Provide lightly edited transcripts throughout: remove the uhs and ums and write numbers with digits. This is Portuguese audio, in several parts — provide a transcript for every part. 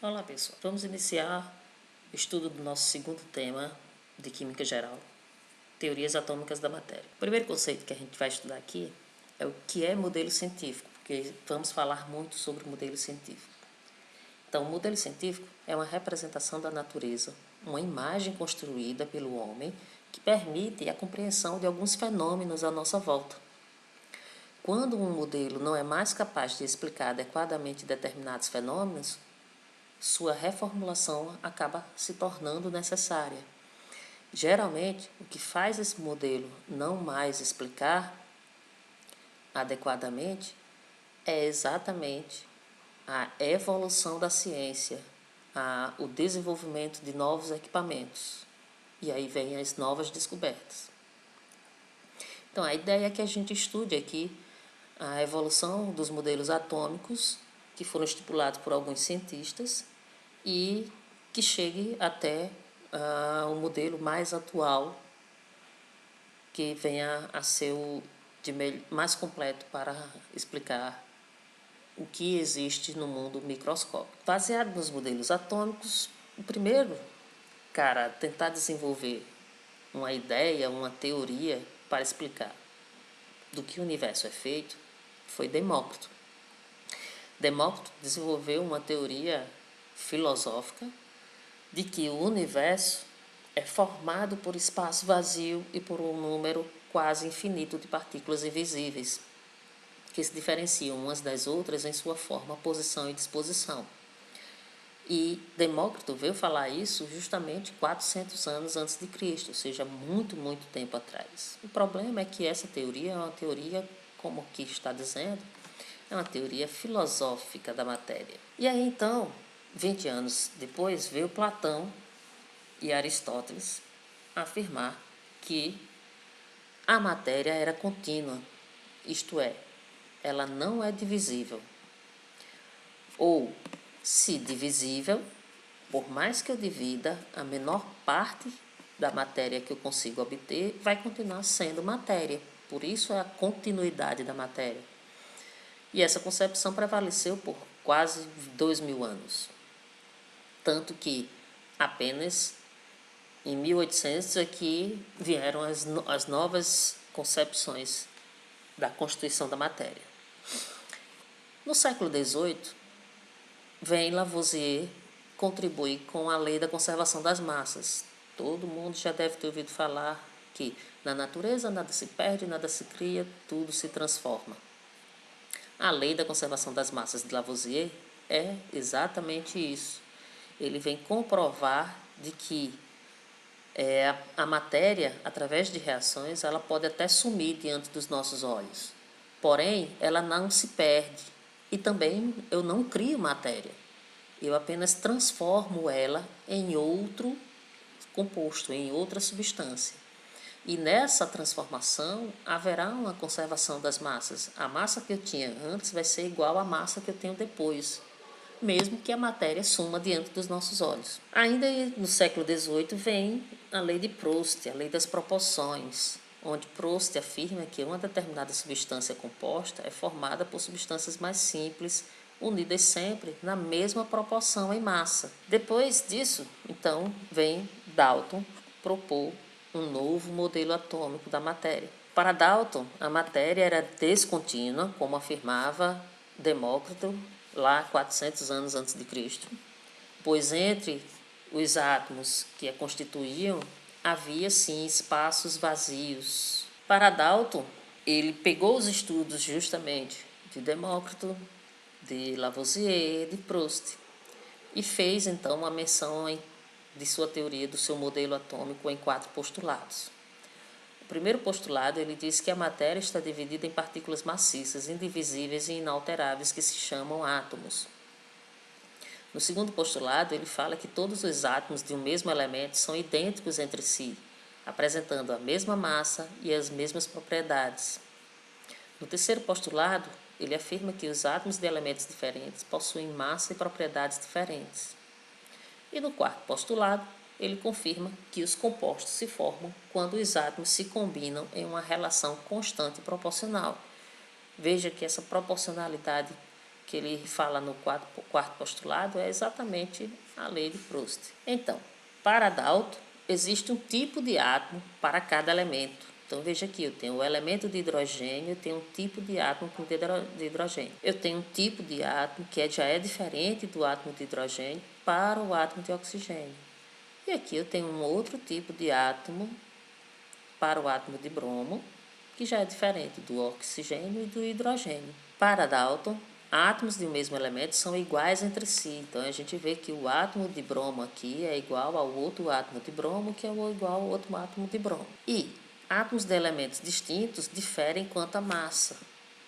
Olá pessoal, vamos iniciar o estudo do nosso segundo tema de Química Geral, Teorias Atômicas da Matéria. O primeiro conceito que a gente vai estudar aqui é o que é modelo científico, porque vamos falar muito sobre modelo científico. Então, o modelo científico é uma representação da natureza, uma imagem construída pelo homem que permite a compreensão de alguns fenômenos à nossa volta. Quando um modelo não é mais capaz de explicar adequadamente determinados fenômenos, sua reformulação acaba se tornando necessária. Geralmente, o que faz esse modelo não mais explicar adequadamente é exatamente a evolução da ciência, o desenvolvimento de novos equipamentos. E aí vem as novas descobertas. Então, a ideia é que a gente estude aqui a evolução dos modelos atômicos que foram estipulados por alguns cientistas e que chegue até o modelo mais atual, que venha a ser o mais completo para explicar o que existe no mundo microscópico. Baseado nos modelos atômicos, o primeiro cara a tentar desenvolver uma ideia, uma teoria para explicar do que o universo é feito foi Demócrito. Demócrito desenvolveu uma teoria filosófica de que o universo é formado por espaço vazio e por um número quase infinito de partículas invisíveis, que se diferenciam umas das outras em sua forma, posição e disposição. E Demócrito veio falar isso justamente 400 anos antes de Cristo, ou seja, muito tempo atrás. O problema é que essa teoria é uma teoria, como aqui está dizendo, é uma teoria filosófica da matéria. E aí, então, 20 anos depois, veio Platão e Aristóteles afirmar que a matéria era contínua, isto é, ela não é divisível. Ou, se divisível, por mais que eu divida, a menor parte da matéria que eu consigo obter vai continuar sendo matéria. Por isso é a continuidade da matéria. E essa concepção prevaleceu por quase 2000 anos. Tanto que apenas em 1800 é que vieram as novas concepções da constituição da matéria. No século XVIII, vem Lavoisier contribuir com a lei da conservação das massas. Todo mundo já deve ter ouvido falar que na natureza nada se perde, nada se cria, tudo se transforma. A lei da conservação das massas de Lavoisier é exatamente isso. Ele vem comprovar de que a matéria, através de reações, ela pode até sumir diante dos nossos olhos. Porém, ela não se perde. E também eu não crio matéria. Eu apenas transformo ela em outro composto, em outra substância. E nessa transformação haverá uma conservação das massas. A massa que eu tinha antes vai ser igual à massa que eu tenho depois, mesmo que a matéria suma diante dos nossos olhos. Ainda no século XVIII vem a lei de Proust, a lei das proporções, onde Proust afirma que uma determinada substância composta é formada por substâncias mais simples, unidas sempre na mesma proporção em massa. Depois disso, então, vem Dalton propor um novo modelo atômico da matéria. Para Dalton, a matéria era descontínua, como afirmava Demócrito, lá 400 anos antes de Cristo, pois entre os átomos que a constituíam havia sim espaços vazios. Para Dalton, ele pegou os estudos justamente de Demócrito, de Lavoisier, de Proust, e fez então uma menção de sua teoria, do seu modelo atômico, em 4 postulados. O primeiro postulado, ele diz que a matéria está dividida em partículas maciças, indivisíveis e inalteráveis, que se chamam átomos. No segundo postulado, ele fala que todos os átomos de um mesmo elemento são idênticos entre si, apresentando a mesma massa e as mesmas propriedades. No terceiro postulado, ele afirma que os átomos de elementos diferentes possuem massa e propriedades diferentes. E no quarto postulado, ele confirma que os compostos se formam quando os átomos se combinam em uma relação constante e proporcional. Veja que essa proporcionalidade que ele fala no quarto postulado é exatamente a lei de Proust. Então, para Dalton, existe um tipo de átomo para cada elemento. Então, veja aqui, eu tenho o elemento de hidrogênio, eu tenho um tipo de átomo de hidrogênio. Eu tenho um tipo de átomo que já é diferente do átomo de hidrogênio para o átomo de oxigênio. E aqui eu tenho um outro tipo de átomo para o átomo de bromo, que já é diferente do oxigênio e do hidrogênio. Para Dalton, átomos de um mesmo elemento são iguais entre si. Então, a gente vê que o átomo de bromo aqui é igual ao outro átomo de bromo, que é igual ao outro átomo de bromo. E átomos de elementos distintos diferem quanto à massa.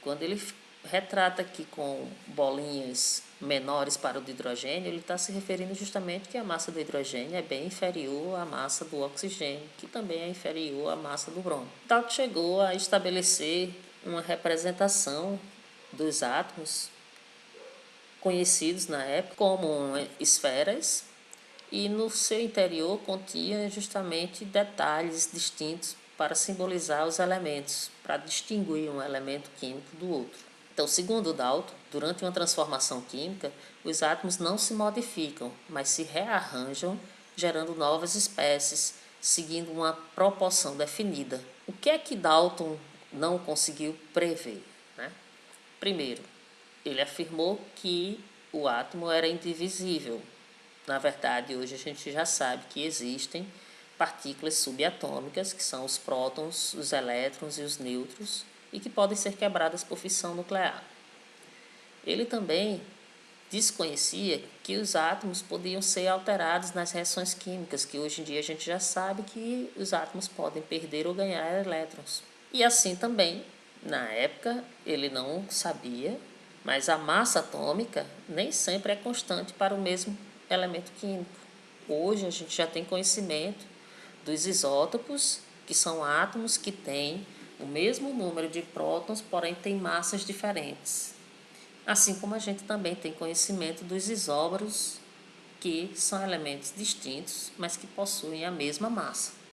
Quando ele retrata aqui com bolinhas menores para o de hidrogênio, ele está se referindo justamente que a massa do hidrogênio é bem inferior à massa do oxigênio, que também é inferior à massa do bromo. Dalton chegou a estabelecer uma representação dos átomos conhecidos na época como esferas, e no seu interior continha justamente detalhes distintos para simbolizar os elementos, para distinguir um elemento químico do outro. Então, segundo Dalton, durante uma transformação química, os átomos não se modificam, mas se rearranjam, gerando novas espécies, seguindo uma proporção definida. O que é que Dalton não conseguiu prever, né? Primeiro, ele afirmou que o átomo era indivisível. Na verdade, hoje a gente já sabe que existem partículas subatômicas, que são os prótons, os elétrons e os nêutrons, e que podem ser quebradas por fissão nuclear. Ele também desconhecia que os átomos podiam ser alterados nas reações químicas, que hoje em dia a gente já sabe que os átomos podem perder ou ganhar elétrons. E assim também, na época, ele não sabia, mas a massa atômica nem sempre é constante para o mesmo elemento químico. Hoje a gente já tem conhecimento dos isótopos, que são átomos que têm o mesmo número de prótons, porém têm massas diferentes. Assim como a gente também tem conhecimento dos isóbaros, que são elementos distintos, mas que possuem a mesma massa.